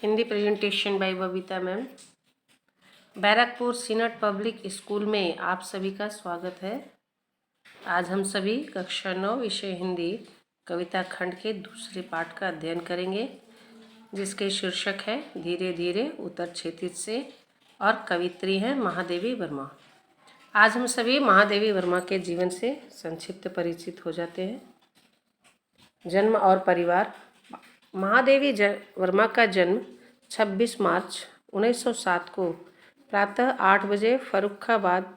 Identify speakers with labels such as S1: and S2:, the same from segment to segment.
S1: Hindi presentation by Babita ma'am. Barrackpore senate public school में आप सभी का स्वागत है। आज हम सभी कक्षा 9 विषय हिंदी कविता खंड के दूसरे पाठ का अध्ययन करेंगे, जिसके शीर्षक है धीरे धीरे उत्तर क्षितिज से, और कवित्री हैं महादेवी वर्मा। आज हम सभी महादेवी वर्मा के जीवन से संक्षिप्त परिचित हो जाते हैं। जन्म और परिवार। महादेवी वर्मा का जन्म 26 मार्च 1907 को प्रातः 8 बजे फर्रुखाबाद,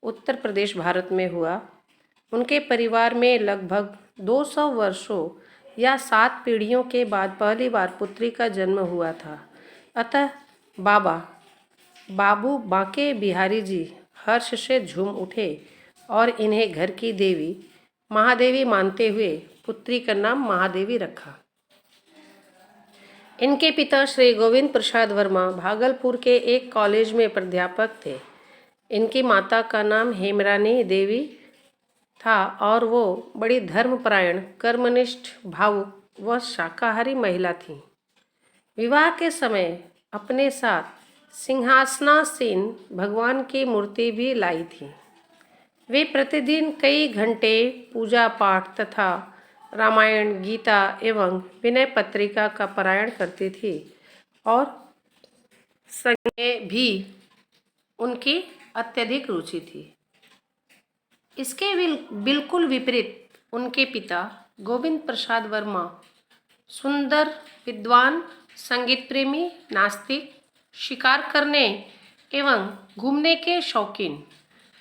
S1: उत्तर प्रदेश, भारत में हुआ। उनके परिवार में लगभग 200 वर्षों या 7 पीढ़ियों के बाद पहली बार पुत्री का जन्म हुआ था। अतः बाबू बांके बिहारी जी हर्ष से झूम उठे और इन्हें घर की देवी महादेवी मानते हुए पुत्री का नाम महादेवी रखा। इनके पिता श्री गोविंद प्रसाद वर्मा भागलपुर के एक कॉलेज में प्राध्यापक थे। इनकी माता का नाम हेमरानी देवी था और वो बड़ी धर्मपरायण, कर्मनिष्ठ, भावुक व शाकाहारी महिला थीं। विवाह के समय अपने साथ सिंहासनासीन भगवान की मूर्ति भी लाई थी। वे प्रतिदिन कई घंटे पूजा पाठ तथा रामायण, गीता एवं विनय पत्रिका का पारायण करती थी और संगीत में भी उनकी अत्यधिक रुचि थी। इसके बिल्कुल विपरीत उनके पिता गोविंद प्रसाद वर्मा सुंदर, विद्वान, संगीत प्रेमी, नास्तिक, शिकार करने एवं घूमने के शौकीन,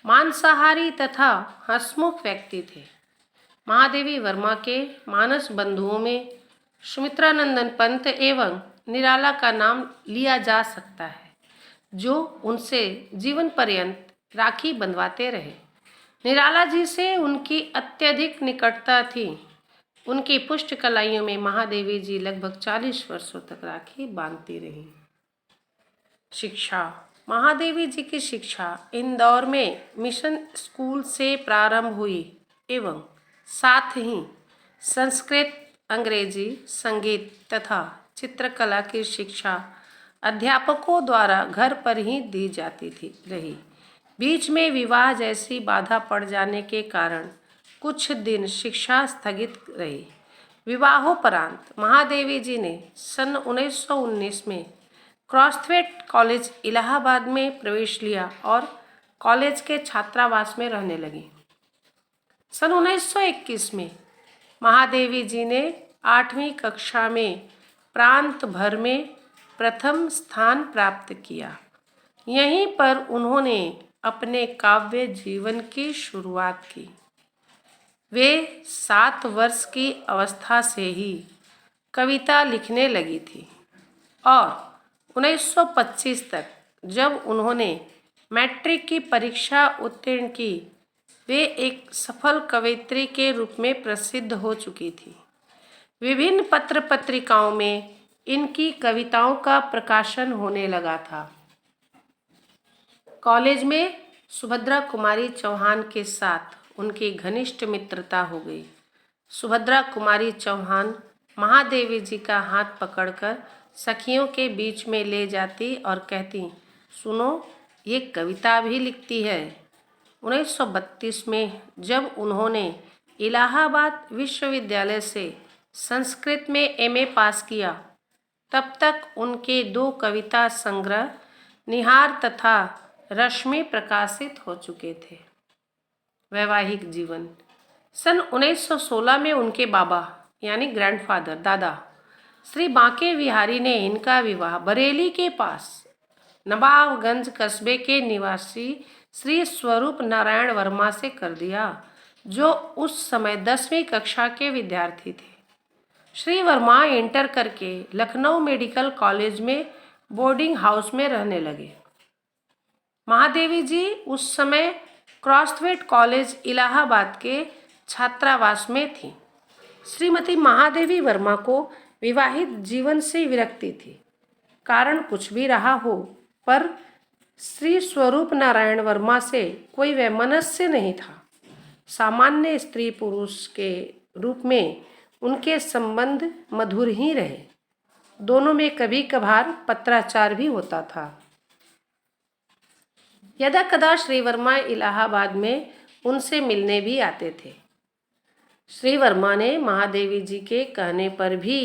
S1: मांसाहारी तथा हंसमुख व्यक्ति थे। महादेवी वर्मा के मानस बंधुओं में सुमित्रानंदन पंत एवं निराला का नाम लिया जा सकता है, जो उनसे जीवन पर्यंत राखी बंधवाते रहे। निराला जी से उनकी अत्यधिक निकटता थी। उनकी पुष्ट कलाइयों में महादेवी जी लगभग 40 वर्षों तक राखी बांधती रहीं। शिक्षा। महादेवी जी की शिक्षा इंदौर में मिशन स्कूल से प्रारंभ हुई एवं साथ ही संस्कृत, अंग्रेजी, संगीत तथा चित्रकला की शिक्षा अध्यापकों द्वारा घर पर ही दी जाती रही। बीच में विवाह जैसी बाधा पड़ जाने के कारण कुछ दिन शिक्षा स्थगित रही। विवाहोपरांत महादेवी जी ने सन 1919 में क्रॉसवेट कॉलेज इलाहाबाद में प्रवेश लिया और कॉलेज के छात्रावास में रहने लगी। सन 1921 में महादेवी जी ने 8वीं कक्षा में प्रांत भर में प्रथम स्थान प्राप्त किया। यहीं पर उन्होंने अपने काव्य जीवन की शुरुआत की। वे 7 वर्ष की अवस्था से ही कविता लिखने लगी थी और 1925 तक, जब उन्होंने मैट्रिक की परीक्षा उत्तीर्ण की, वे एक सफल कवयित्री के रूप में प्रसिद्ध हो चुकी थी। विभिन्न पत्र पत्रिकाओं में इनकी कविताओं का प्रकाशन होने लगा था। कॉलेज में सुभद्रा कुमारी चौहान के साथ उनकी घनिष्ठ मित्रता हो गई। सुभद्रा कुमारी चौहान महादेवी जी का हाथ पकड़कर सखियों के बीच में ले जाती और कहती, सुनो, ये कविता भी लिखती है। 1932 में जब उन्होंने इलाहाबाद विश्वविद्यालय से संस्कृत में एमए पास किया, तब तक उनके 2 कविता संग्रह निहार तथा रश्मि प्रकाशित हो चुके थे। वैवाहिक जीवन। सन 1916 में उनके बाबा यानी ग्रैंडफादर, दादा श्री बांके बिहारी ने इनका विवाह बरेली के पास नवाबगंज कस्बे के निवासी श्री स्वरूप नारायण वर्मा से कर दिया, जो उस समय 10वीं कक्षा के विद्यार्थी थे। श्री वर्मा इंटर करके लखनऊ मेडिकल कॉलेज में बोर्डिंग हाउस में रहने लगे। महादेवी जी उस समय क्रॉसवेट कॉलेज इलाहाबाद के छात्रावास में थी। श्रीमती महादेवी वर्मा को विवाहित जीवन से विरक्ति थी। कारण कुछ भी रहा हो, पर श्री स्वरूप नारायण वर्मा से कोई वैमनस्य नहीं था। सामान्य स्त्री पुरुष के रूप में उनके संबंध मधुर ही रहे। दोनों में कभी कभार पत्राचार भी होता था। यदा कदा श्री वर्मा इलाहाबाद में उनसे मिलने भी आते थे। श्री वर्मा ने महादेवी जी के कहने पर भी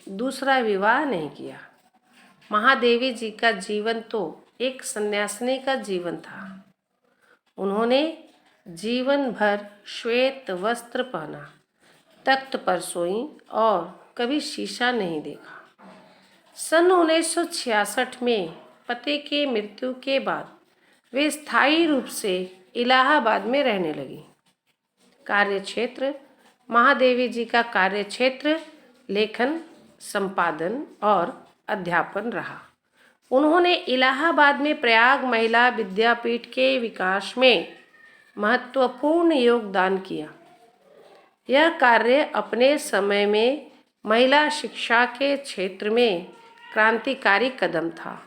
S1: दूसरा विवाह नहीं किया। महादेवी जी का जीवन तो एक सन्यासिनी का जीवन था। उन्होंने जीवन भर श्वेत वस्त्र पहना, तख्त पर सोई और कभी शीशा नहीं देखा। सन 1966 में पति की मृत्यु के बाद वे स्थायी रूप से इलाहाबाद में रहने लगी। कार्यक्षेत्र महादेवी जी का कार्यक्षेत्र लेखन, संपादन और अध्यापन रहा। उन्होंने इलाहाबाद में प्रयाग महिला विद्यापीठ के विकास में महत्वपूर्ण योगदान किया। यह कार्य अपने समय में महिला शिक्षा के क्षेत्र में क्रांतिकारी कदम था।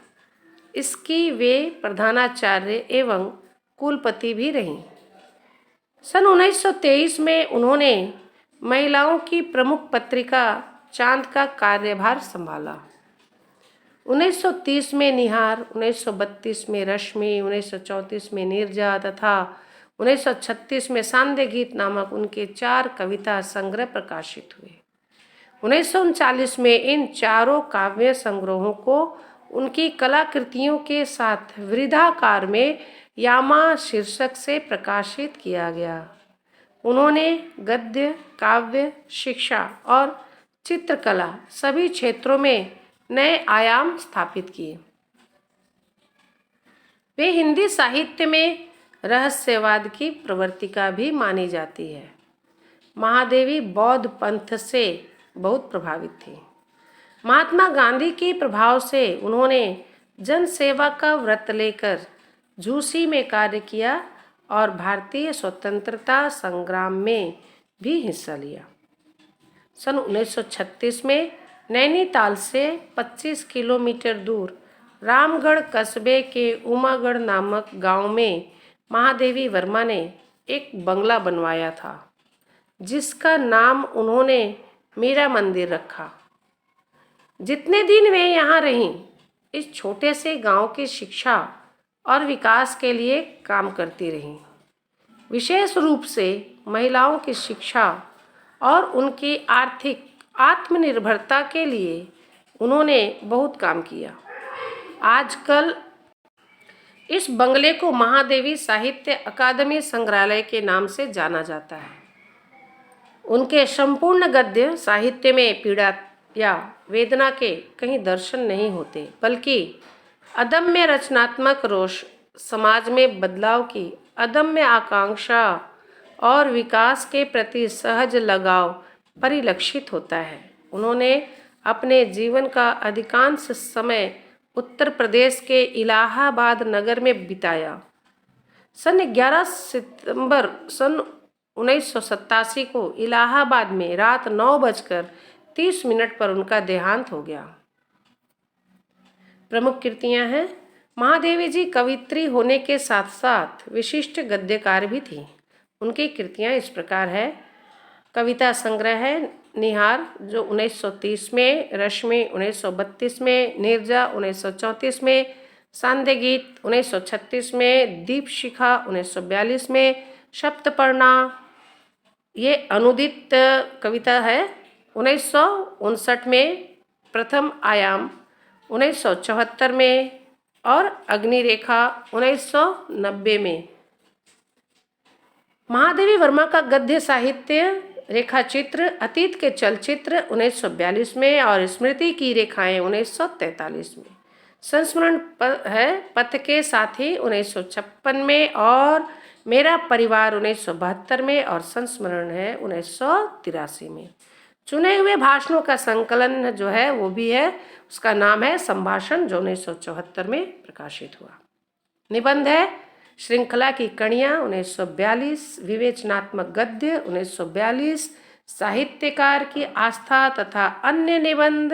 S1: इसकी वे प्रधानाचार्य एवं कुलपति भी रहीं। सन 1923 में उन्होंने महिलाओं की प्रमुख पत्रिका चांद का कार्यभार संभाला। 1930 में निहार, 1932 में रश्मि, 1934 में नीरजा तथा 1936 में सांध्य गीत नामक उनके 4 कविता संग्रह प्रकाशित हुए। 1939 में इन चारों काव्य संग्रहों को उनकी कलाकृतियों के साथ वृद्धाकार में यामा शीर्षक से प्रकाशित किया गया। उन्होंने गद्य, काव्य, शिक्षा और चित्रकला सभी क्षेत्रों में नए आयाम स्थापित किए। वे हिंदी साहित्य में रहस्यवाद की प्रवर्तिका भी मानी जाती है। महादेवी बौद्ध पंथ से बहुत प्रभावित थी। महात्मा गांधी के प्रभाव से उन्होंने जन सेवा का व्रत लेकर झूसी में कार्य किया और भारतीय स्वतंत्रता संग्राम में भी हिस्सा लिया। सन 1936 में नैनीताल से 25 किलोमीटर दूर रामगढ़ कस्बे के उमागढ़ नामक गांव में महादेवी वर्मा ने एक बंगला बनवाया था, जिसका नाम उन्होंने मीरा मंदिर रखा। जितने दिन वे यहाँ रहीं, इस छोटे से गांव की शिक्षा और विकास के लिए काम करती रहीं। विशेष रूप से महिलाओं की शिक्षा और उनकी आर्थिक आत्मनिर्भरता के लिए उन्होंने बहुत काम किया। आजकल इस बंगले को महादेवी साहित्य अकादमी संग्रहालय के नाम से जाना जाता है। उनके संपूर्ण गद्य साहित्य में पीड़ा या वेदना के कहीं दर्शन नहीं होते, बल्कि अदम्य रचनात्मक रोष, समाज में बदलाव की अदम्य आकांक्षा और विकास के प्रति सहज लगाव परिलक्षित होता है। उन्होंने अपने जीवन का अधिकांश समय उत्तर प्रदेश के इलाहाबाद नगर में बिताया। सन 11 सितंबर सन 1987 को इलाहाबाद में रात 9:30 पर उनका देहांत हो गया। प्रमुख कृतियां हैं। महादेवी जी कवित्री होने के साथ साथ विशिष्ट गद्यकार भी थी। उनकी कृतियां इस प्रकार है। कविता संग्रह है निहार, जो 1930 में, रश्मि 1932 में, नीरजा 1934 में, सांध्य गीत 1936 में, दीप शिखा 1942 में, सप्तपर्णा ये अनुदित कविता है 1959 में, प्रथम आयाम 1974 में और अग्निरेखा 1990 में। महादेवी वर्मा का गद्य साहित्य रेखाचित्र अतीत के चलचित्र 1942 में और स्मृति की रेखाएं 1943 में। संस्मरण है पथ के साथी 1956 में और मेरा परिवार 1972 में और संस्मरण है 1983 में। चुने हुए भाषणों का संकलन जो है वो भी है, उसका नाम है संभाषण, जो 1974 में प्रकाशित हुआ। निबंध है श्रृंखला की कड़ियाँ 1942, विवेचनात्मक गद्य 1942, साहित्यकार की आस्था तथा अन्य निबंध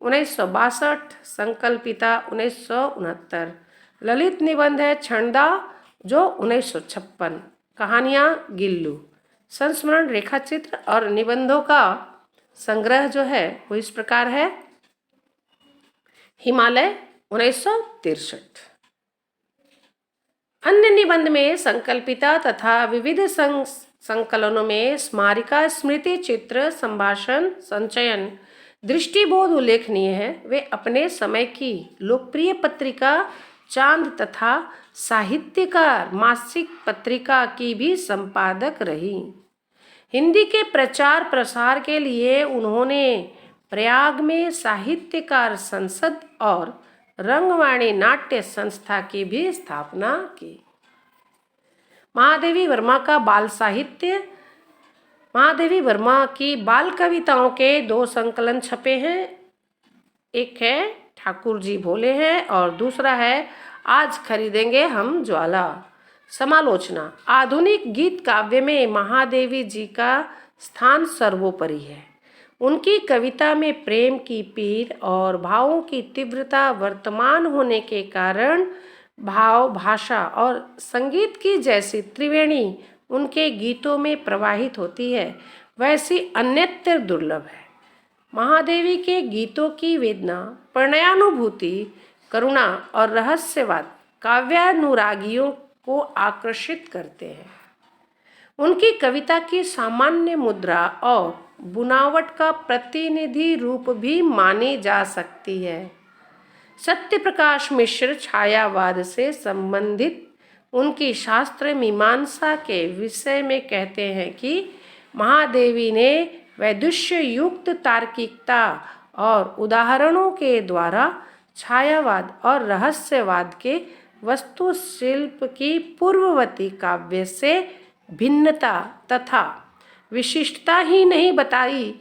S1: 1962, संकल्पिता 1969, ललित निबंध है छंदा जो 1956, कहानियाँ गिल्लू। संस्मरण रेखाचित्र और निबंधों का संग्रह जो है वो इस प्रकार है। हिमालय 1963। अन्य निबंध में संकल्पिता तथा विविध संकलनों में स्मारिका, स्मृति चित्र, संभाषण, संचयन, दृष्टिबोध उल्लेखनीय है। वे अपने समय की लोकप्रिय पत्रिका चांद तथा साहित्यकार मासिक पत्रिका की भी संपादक रही। हिंदी के प्रचार प्रसार के लिए उन्होंने प्रयाग में साहित्यकार संसद और रंगवाणी नाट्य संस्था की भी स्थापना की। महादेवी वर्मा का बाल साहित्य। महादेवी वर्मा की बाल कविताओं के 2 संकलन छपे हैं। एक है ठाकुर जी भोले हैं और दूसरा है आज खरीदेंगे हम ज्वाला। समालोचना। आधुनिक गीत काव्य में महादेवी जी का स्थान सर्वोपरि है। उनकी कविता में प्रेम की पीर और भावों की तीव्रता वर्तमान होने के कारण भाव, भाषा और संगीत की जैसी त्रिवेणी उनके गीतों में प्रवाहित होती है, वैसी अन्यत्र दुर्लभ है। महादेवी के गीतों की वेदना, प्रणयानुभूति, करुणा और रहस्यवाद काव्यानुरागियों को आकर्षित करते हैं। उनकी कविता की सामान्य मुद्रा और बुनावट का प्रतिनिधि रूप भी मानी जा सकती है। सत्य प्रकाश मिश्र छायावाद से संबंधित उनकी शास्त्र मीमांसा के विषय में कहते हैं कि महादेवी ने वैदुष्य युक्त तार्किकता और उदाहरणों के द्वारा छायावाद और रहस्यवाद के वस्तुशिल्प की पूर्ववर्ती काव्य से भिन्नता तथा विशिष्टता ही नहीं बताई,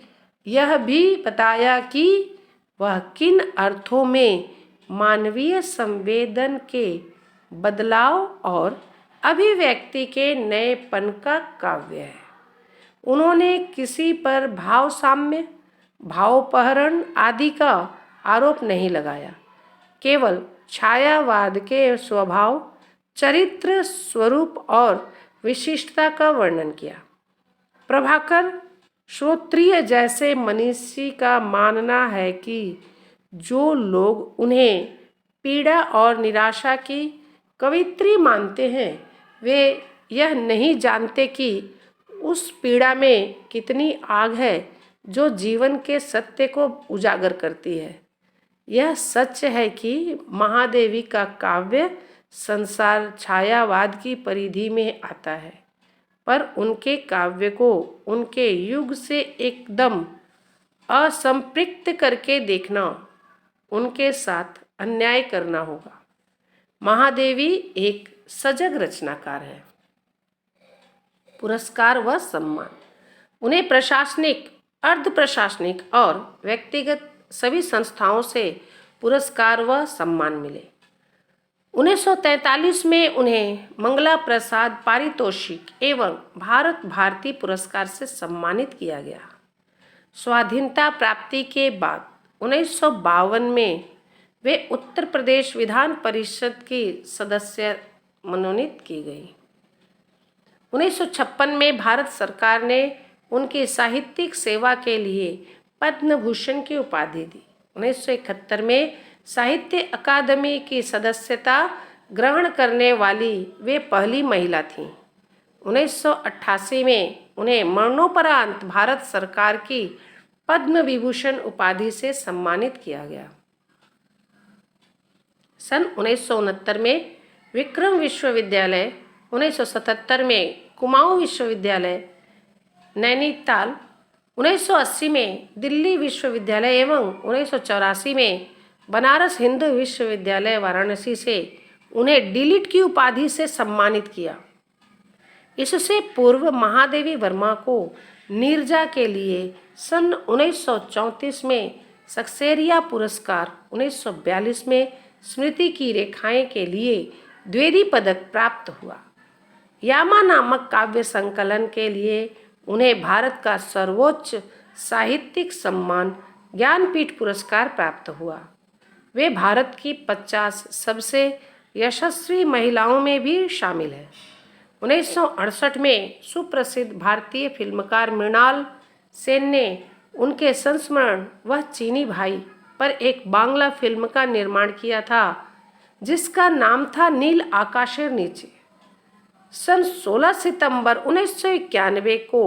S1: यह भी बताया कि वह किन अर्थों में मानवीय संवेदन के बदलाव और अभिव्यक्ति के नएपन का काव्य है। उन्होंने किसी पर भाव साम्य, भावपहरण आदि का आरोप नहीं लगाया, केवल छायावाद के स्वभाव, चरित्र, स्वरूप और विशिष्टता का वर्णन किया। प्रभाकर श्रोत्रिय जैसे मनीषी का मानना है कि जो लोग उन्हें पीड़ा और निराशा की कवित्री मानते हैं, वे यह नहीं जानते कि उस पीड़ा में कितनी आग है जो जीवन के सत्य को उजागर करती है। यह सच है कि महादेवी का काव्य संसार छायावाद की परिधि में आता है, पर उनके काव्य को उनके युग से एकदम असंपृक्त करके देखना उनके साथ अन्याय करना होगा। महादेवी एक सजग रचनाकार है। पुरस्कार व सम्मान। उन्हें प्रशासनिक, अर्ध प्रशासनिक और व्यक्तिगत सभी संस्थाओं से पुरस्कार व सम्मान मिले। 1943 में उन्हें मंगला प्रसाद पारितोषिक एवं भारत भारती पुरस्कार से सम्मानित किया गया। स्वाधीनता प्राप्ति के बाद 1952 में वे उत्तर प्रदेश विधान परिषद की सदस्य मनोनीत की गई। 1956 में भारत सरकार ने उनकी साहित्यिक सेवा के लिए पद्म भूषण की उपाधि दी। 1971 में साहित्य अकादमी की सदस्यता ग्रहण करने वाली वे पहली महिला थीं। 1988 में उन्हें मरणोपरांत भारत सरकार की पद्म विभूषण उपाधि से सम्मानित किया गया। सन 1969 में विक्रम विश्वविद्यालय, 1977 में कुमाऊं विश्वविद्यालय नैनीताल, 1980 में दिल्ली विश्वविद्यालय एवं 1984 में बनारस हिंदू विश्वविद्यालय वाराणसी से उन्हें डीलिट की उपाधि से सम्मानित किया। इससे पूर्व महादेवी वर्मा को नीरजा के लिए सन 1934 में सक्सेरिया पुरस्कार, 1942 में स्मृति की रेखाएं के लिए द्विवेदी पदक प्राप्त हुआ। यामा नामक काव्य संकलन के लिए उन्हें भारत का सर्वोच्च साहित्यिक सम्मान ज्ञानपीठ पुरस्कार प्राप्त हुआ। वे भारत की 50 सबसे यशस्वी महिलाओं में भी शामिल हैं। 1968 में सुप्रसिद्ध भारतीय फिल्मकार मृणाल सेन ने उनके संस्मरण वह चीनी भाई पर एक बांग्ला फिल्म का निर्माण किया था जिसका नाम था नील आकाशेर नीचे। सन 16 सितंबर 1991 को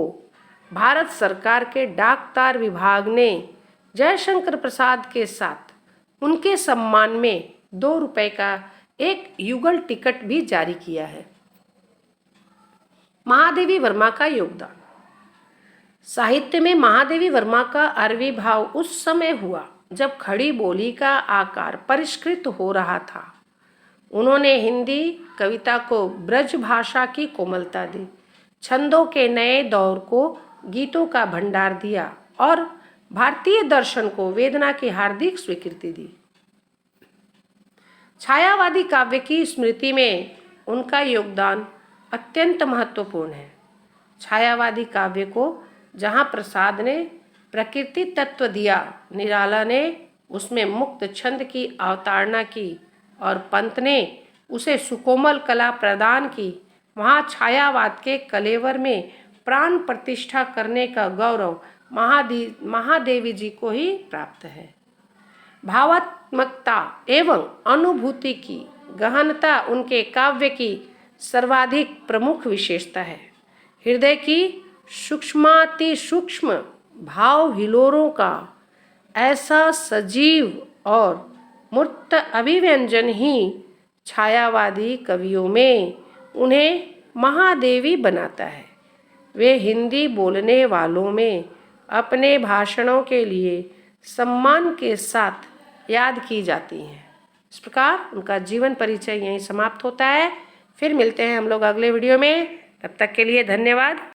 S1: भारत सरकार के डाक तार विभाग ने जयशंकर प्रसाद के साथ उनके सम्मान में 2 रुपए का एक युगल टिकट भी जारी किया है। महादेवी वर्मा का योगदान। साहित्य में महादेवी वर्मा का आविर्भाव उस समय हुआ जब खड़ी बोली का आकार परिष्कृत हो रहा था। उन्होंने हिंदी कविता को ब्रज भाषा की कोमलता दी, छंदों के नए दौर को गीतों का भंडार दिया और भारतीय दर्शन को वेदना की हार्दिक स्वीकृति दी। छायावादी काव्य की स्मृति में उनका योगदान अत्यंत महत्वपूर्ण है। छायावादी काव्य को जहाँ प्रसाद ने प्रकृति तत्व दिया, निराला ने उसमें मुक्त छंद की अवतारणा की और पंत ने उसे सुकोमल कला प्रदान की, वहाँ छायावाद के कलेवर में प्राण प्रतिष्ठा करने का गौरव महादेवी जी को ही प्राप्त है। भावात्मकता एवं अनुभूति की गहनता उनके काव्य की सर्वाधिक प्रमुख विशेषता है। हृदय की सूक्ष्माति सूक्ष्म भाव हिलोरों का ऐसा सजीव और मूर्त अभिव्यंजन ही छायावादी कवियों में उन्हें महादेवी बनाता है। वे हिंदी बोलने वालों में अपने भाषणों के लिए सम्मान के साथ याद की जाती हैं। इस प्रकार उनका जीवन परिचय यहीं समाप्त होता है। फिर मिलते हैं हम लोग अगले वीडियो में। तब तक के लिए धन्यवाद।